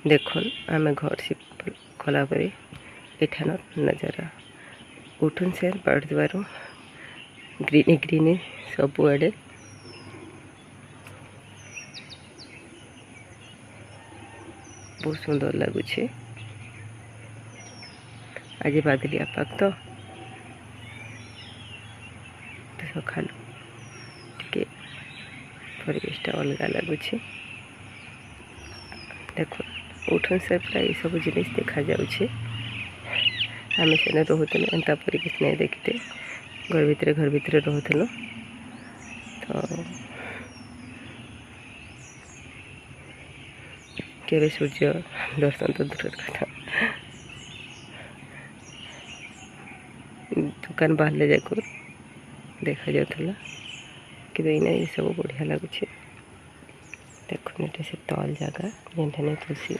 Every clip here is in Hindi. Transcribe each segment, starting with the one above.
देखो आम घर से कला एठान नजारा उठन से पड़ुवर ग्रीनी ग्रीनी सबुआड़े बहुत सुंदर लगुच। आज बादलिया पाग तो सका टे परिवेशटा अलग लगुच। देखो उठन से प्राय सब जिन देखा जाऊे आम से रोलु एंता परिवेश नहीं देखते घर भितर रोलु तो केवे सूर्य दर्शन तो दूर कथा दुकान बाहर जाक देखा जाता कि ये सब बढ़िया लगुच। देखो ये से तल जगह जेन तुलसी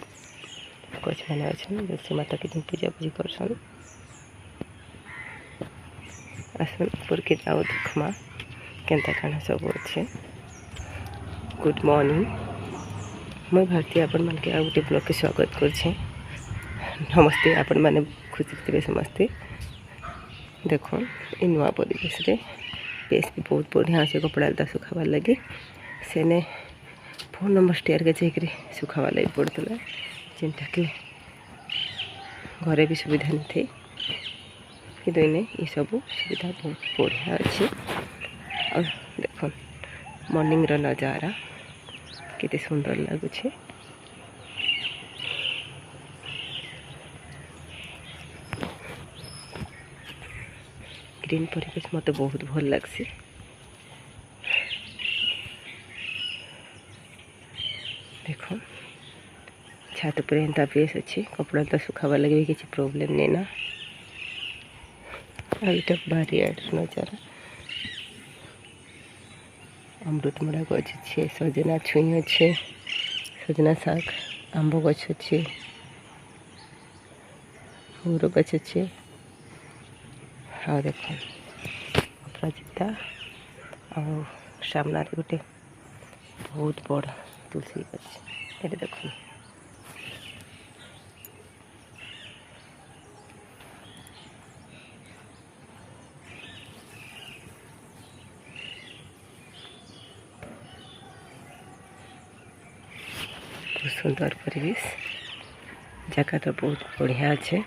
गछ मैंने अच्छे तुलसी माता की पूजा पूजी कर आसन ऊपर के जाओ देखमा केनता काना सब अच्छे। गुड मॉर्निंग मैं भारती आपण मान के आ गोटे ब्लॉग के स्वागत कर नमस्ते आपण मैंने खुशी थे समस्ते। देखो ये नुआ परिवेश रे बेस भी बहुत बढ़िया अच्छे कपड़ा लता सुखाबार लगे सेने फोन नंबर स्टेयर के जाकर सुखाबार लगे पड़ता जेनटा कि घरे भी सुविधा नहीं थे कि ये सब सुविधा बहुत बढ़िया अच्छे। और देखो मॉर्निंग रो नजारा कितने सुंदर लगुच। ग्रीन परिवेश मत बहुत भल लगसी। देखो छात पर एंता बेस अच्छे कपड़ा तो सुखाबार लगे भी किसी प्रोब्लेम नहीं ना। आईटा बारियाड नजारा अमृतमड़ा गछ अच्छे सजना छुई अच्छे सजना शाग आंब गछ अच्छे मोर गछ अच्छे। हाँ देखो अपराजिता और सामने गोटे बहुत बड़ तुलसी गछ ये देखो बहुत सुंदर परिवेश जगह तो बहुत बढ़िया अच्छे।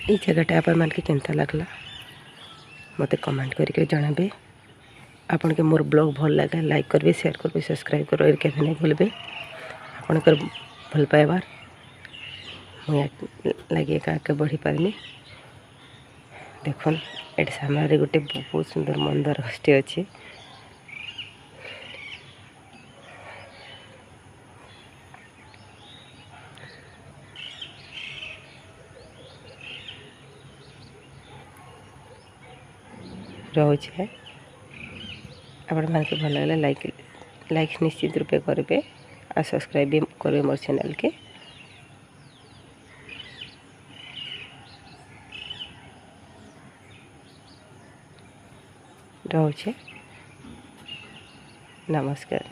ये जगहटा आपण मान के केनता लगला मते कमेंट करके जणाबे। आपन के मोर ब्लॉग भल लगे लाइक करबे शेयर करबे सब्सक्राइब करबे के नहीं भूलबे। आपनकर भल पाइबार मुझे लगे का बढ़ी पारमी। देखो ये सामने गोटे बहुत सुंदर मंदिर गछटे अच्छे रोचे आपण मान के भल लगे लाइक निश्चित रूपे करेंगे और सब्सक्राइब भी करेंगे मोर चैनल के। रोचे नमस्कार।